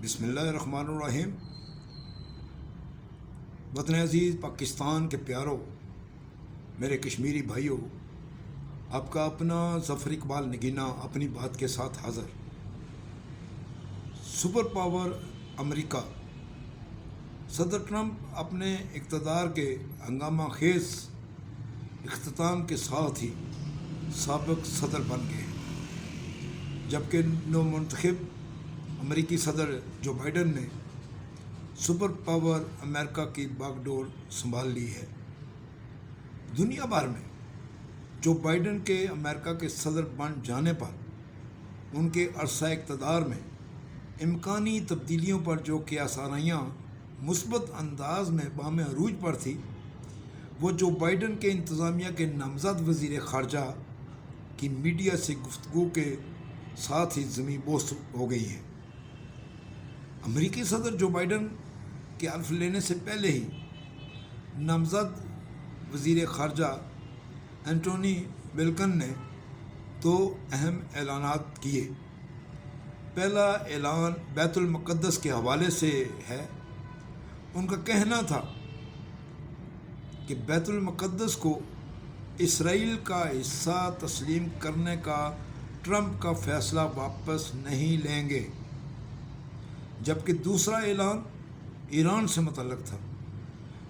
بسم اللہ الرحمن الرحیم۔ وطن عزیز پاکستان کے پیاروں، میرے کشمیری بھائیوں، آپ کا اپنا ظفر اقبال نگینہ اپنی بات کے ساتھ حاضر۔ سپر پاور امریکہ۔ صدر ٹرمپ اپنے اقتدار کے ہنگامہ خیز اختتام کے ساتھ ہی سابق صدر بن گئے ہیں، جبکہ نو منتخب امریکی صدر جو بائیڈن نے سپر پاور امریکہ کی باغ ڈور سنبھال لی ہے۔ دنیا بھر میں جو بائیڈن کے امریکہ کے صدر بن جانے پر ان کے عرصہ اقتدار میں امکانی تبدیلیوں پر جو قیاساریاں مثبت انداز میں بام عروج پر تھی، وہ جو بائیڈن کے انتظامیہ کے نامزد وزیر خارجہ کی میڈیا سے گفتگو کے ساتھ ہی زمیں بوس ہو گئی ہیں۔ امریکی صدر جو بائیڈن کے حلف لینے سے پہلے ہی نامزد وزیر خارجہ اینٹونی بلنکن نے دو اہم اعلانات کیے۔ پہلا اعلان بیت المقدس کے حوالے سے ہے۔ ان کا کہنا تھا کہ بیت المقدس کو اسرائیل کا حصہ تسلیم کرنے کا ٹرمپ کا فیصلہ واپس نہیں لیں گے، جبکہ دوسرا اعلان ایران سے متعلق تھا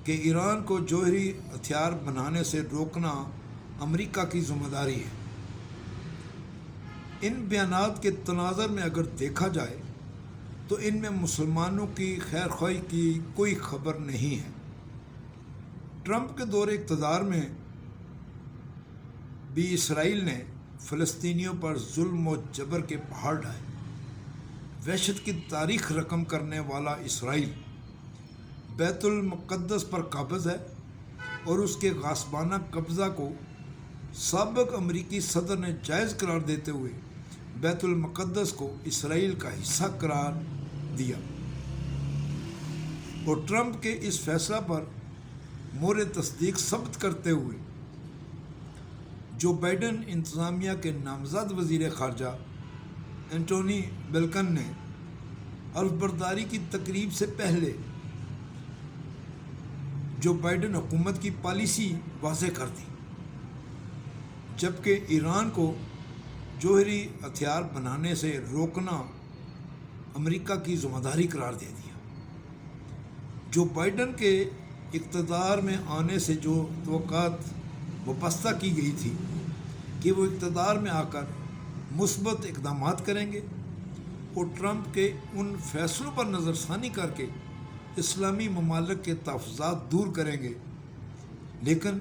کہ ایران کو جوہری ہتھیار بنانے سے روکنا امریکہ کی ذمہ داری ہے۔ ان بیانات کے تناظر میں اگر دیکھا جائے تو ان میں مسلمانوں کی خیر خواہی کی کوئی خبر نہیں ہے۔ ٹرمپ کے دور اقتدار میں بھی اسرائیل نے فلسطینیوں پر ظلم و جبر کے پہاڑ ڈھائے۔ وحشت کی تاریخ رقم کرنے والا اسرائیل بیت المقدس پر قابض ہے، اور اس کے غاصبانہ قبضہ کو سابق امریکی صدر نے جائز قرار دیتے ہوئے بیت المقدس کو اسرائیل کا حصہ قرار دیا، اور ٹرمپ کے اس فیصلہ پر مہر تصدیق ثبت کرتے ہوئے جو بائیڈن انتظامیہ کے نامزد وزیر خارجہ اینٹونی بلنکن نے حلف برداری کی تقریب سے پہلے جو بائیڈن حکومت کی پالیسی واضح کر دی، جبکہ ایران کو جوہری ہتھیار بنانے سے روکنا امریکہ کی ذمہ داری قرار دے دیا۔ جو بائیڈن کے اقتدار میں آنے سے جو توقعات وابستہ کی گئی تھی کہ وہ اقتدار میں آ کر مثبت اقدامات کریں گے اور ٹرمپ کے ان فیصلوں پر نظر ثانی کر کے اسلامی ممالک کے تحفظات دور کریں گے، لیکن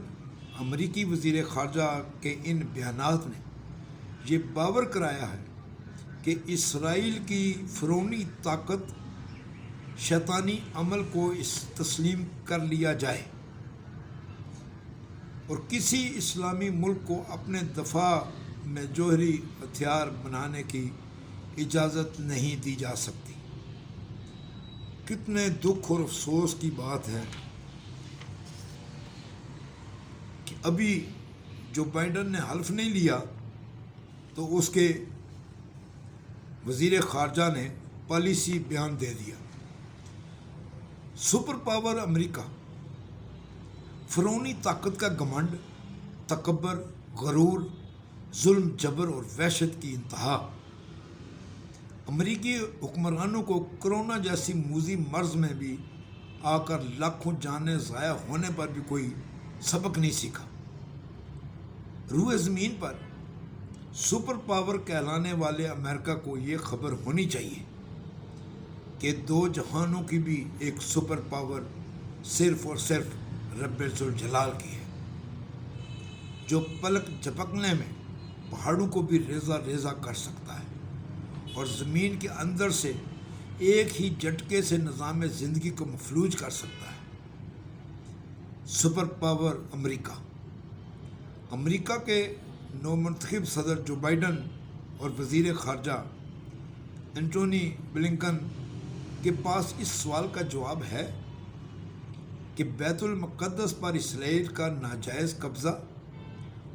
امریکی وزیر خارجہ کے ان بیانات نے یہ باور کرایا ہے کہ اسرائیل کی فرعونی طاقت شیطانی عمل کو تسلیم کر لیا جائے، اور کسی اسلامی ملک کو اپنے دفاع میں جوہری ہتھیار بنانے کی اجازت نہیں دی جا سکتی۔ کتنے دکھ اور افسوس کی بات ہے کہ ابھی جو بائیڈن نے حلف نہیں لیا تو اس کے وزیر خارجہ نے پالیسی بیان دے دیا۔ سپر پاور امریکہ، فرعونی طاقت کا گھمنڈ، تکبر، غرور، ظلم، جبر اور وحشت کی انتہا۔ امریکی حکمرانوں کو کرونا جیسی موذی مرض میں بھی آ کر لاکھوں جانیں ضائع ہونے پر بھی کوئی سبق نہیں سیکھا۔ روئے زمین پر سپر پاور کہلانے والے امریکہ کو یہ خبر ہونی چاہیے کہ دو جہانوں کی بھی ایک سپر پاور صرف اور صرف رب ذوالجلال کی ہے، جو پلک جھپکنے میں پہاڑوں کو بھی ریزہ ریزہ کر سکتا ہے اور زمین کے اندر سے ایک ہی جھٹکے سے نظام زندگی کو مفلوج کر سکتا ہے۔ سپر پاور امریکہ۔ امریکہ کے نو منتخب صدر جو بائیڈن اور وزیر خارجہ اینٹونی بلنکن کے پاس اس سوال کا جواب ہے کہ بیت المقدس پر اسرائیل کا ناجائز قبضہ،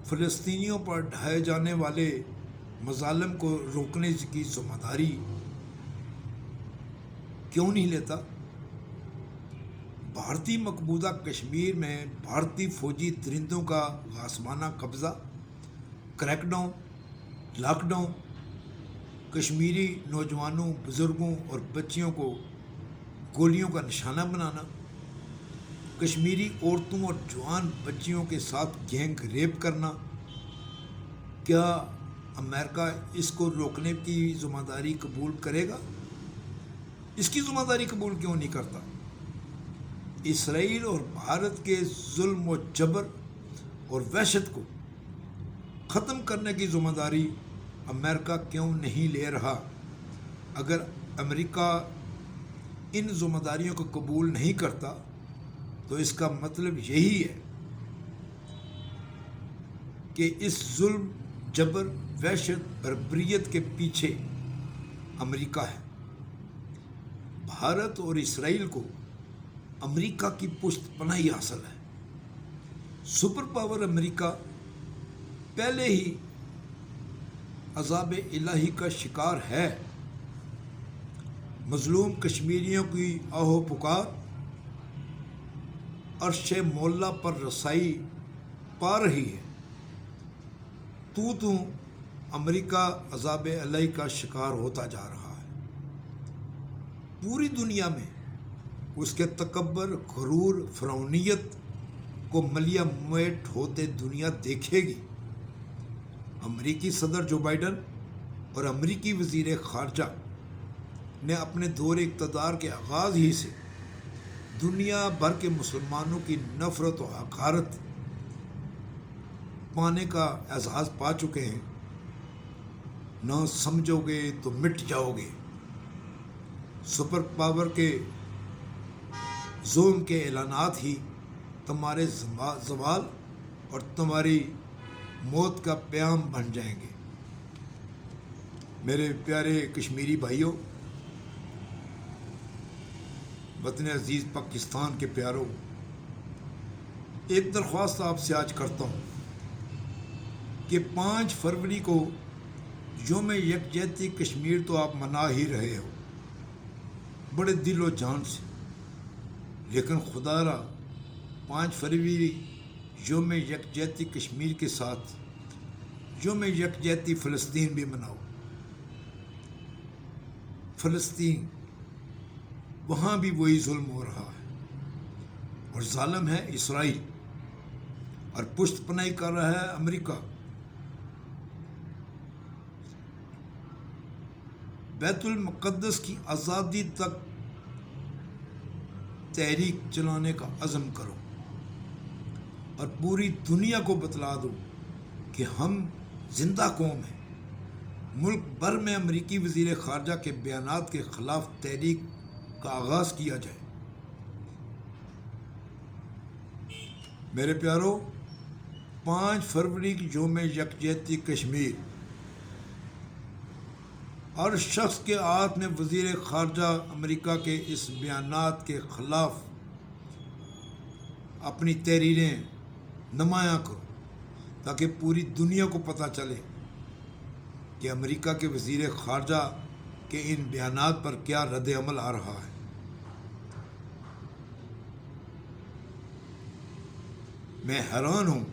فلسطینیوں پر ڈھائے جانے والے مظالم کو روکنے کی ذمہ داری کیوں نہیں لیتا؟ بھارتی مقبوضہ کشمیر میں بھارتی فوجی درندوں کا غاصبانہ قبضہ، کریک ڈاؤن، لاک ڈاؤن، کشمیری نوجوانوں، بزرگوں اور بچیوں کو گولیوں کا نشانہ بنانا، کشمیری عورتوں اور جوان بچیوں کے ساتھ گینگ ریپ کرنا، کیا امریکہ اس کو روکنے کی ذمہ داری قبول کرے گا؟ اس کی ذمہ داری قبول کیوں نہیں کرتا؟ اسرائیل اور بھارت کے ظلم و جبر اور وحشت کو ختم کرنے کی ذمہ داری امریکہ کیوں نہیں لے رہا؟ اگر امریکہ ان ذمہ داریوں کو قبول نہیں کرتا تو اس کا مطلب یہی ہے کہ اس ظلم، جبر، وحشت، بربریت کے پیچھے امریکہ ہے۔ بھارت اور اسرائیل کو امریکہ کی پشت پناہی حاصل ہے۔ سپر پاور امریکہ پہلے ہی عذاب الہی کا شکار ہے۔ مظلوم کشمیریوں کی آہ و پکار عرش مولا پر رسائی پا رہی ہے۔ تو امریکہ عذاب الہی کا شکار ہوتا جا رہا ہے۔ پوری دنیا میں اس کے تکبر، غرور، فرعونیت کو ملیہ میٹ ہوتے دنیا دیکھے گی۔ امریکی صدر جو بائیڈن اور امریکی وزیر خارجہ نے اپنے دور اقتدار کے آغاز ہی سے دنیا بھر کے مسلمانوں کی نفرت و حقارت پانے کا اعزاز پا چکے ہیں۔ نہ سمجھو گے تو مٹ جاؤ گے۔ سپر پاور کے ظلم کے اعلانات ہی تمہارے زوال اور تمہاری موت کا پیام بن جائیں گے۔ میرے پیارے کشمیری بھائیوں، وطن عزیز پاکستان کے پیاروں، ایک درخواست آپ سے آج کرتا ہوں کہ 5 فروری کو یوم یکجہتی کشمیر تو آپ منا ہی رہے ہو بڑے دل و جان سے، لیکن خدا را 5 فروری یوم یکجہتی کشمیر کے ساتھ یوم یکجہتی فلسطین بھی مناؤ۔ فلسطین، وہاں بھی وہی ظلم ہو رہا ہے اور ظالم ہے اسرائیل اور پشت پناہی کر رہا ہے امریکہ۔ بیت المقدس کی آزادی تک تحریک چلانے کا عزم کرو اور پوری دنیا کو بتلا دو کہ ہم زندہ قوم ہیں۔ ملک بھر میں امریکی وزیر خارجہ کے بیانات کے خلاف تحریک کا آغاز کیا جائے۔ میرے پیارو، 5 فروری کی یوم یکجہتی کشمیر، ہر شخص کے ہاتھ میں وزیر خارجہ امریکہ کے اس بیانات کے خلاف اپنی تحریریں نمایاں کرو تاکہ پوری دنیا کو پتہ چلے کہ امریکہ کے وزیر خارجہ کے ان بیانات پر کیا رد عمل آ رہا ہے۔ میں حیران ہوں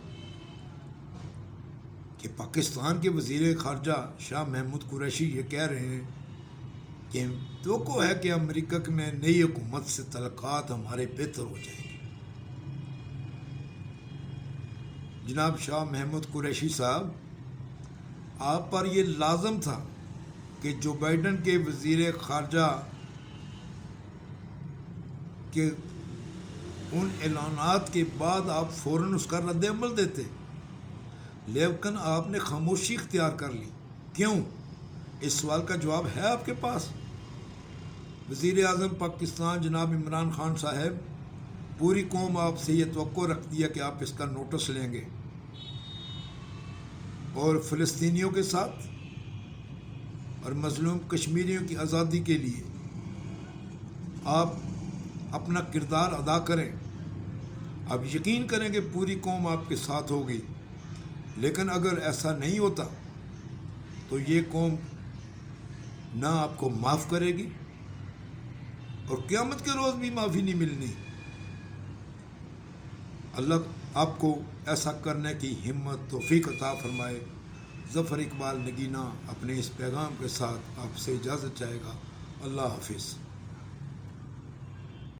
کہ پاکستان کے وزیر خارجہ شاہ محمود قریشی یہ کہہ رہے ہیں کہ توقع ہے کہ امریکہ میں نئی حکومت سے تعلقات ہمارے بہتر ہو جائیں گے۔ جناب شاہ محمود قریشی صاحب، آپ پر یہ لازم تھا کہ جو بائیڈن کے وزیر خارجہ کے ان اعلانات کے بعد آپ فوراً اس کا رد عمل دیتے، لیکن آپ نے خاموشی اختیار کر لی۔ کیوں؟ اس سوال کا جواب ہے آپ کے پاس؟ وزیر اعظم پاکستان جناب عمران خان صاحب، پوری قوم آپ سے یہ توقع رکھتی ہے کہ آپ اس کا نوٹس لیں گے اور فلسطینیوں کے ساتھ اور مظلوم کشمیریوں کی آزادی کے لیے آپ اپنا کردار ادا کریں۔ آپ یقین کریں کہ پوری قوم آپ کے ساتھ ہوگی، لیکن اگر ایسا نہیں ہوتا تو یہ قوم نہ آپ کو معاف کرے گی اور قیامت کے روز بھی معافی نہیں ملنی۔ اللہ آپ کو ایسا کرنے کی ہمت توفیق عطا فرمائے۔ ظفر اقبال نگینہ اپنے اس پیغام کے ساتھ آپ سے اجازت چاہے گا۔ اللہ حافظ۔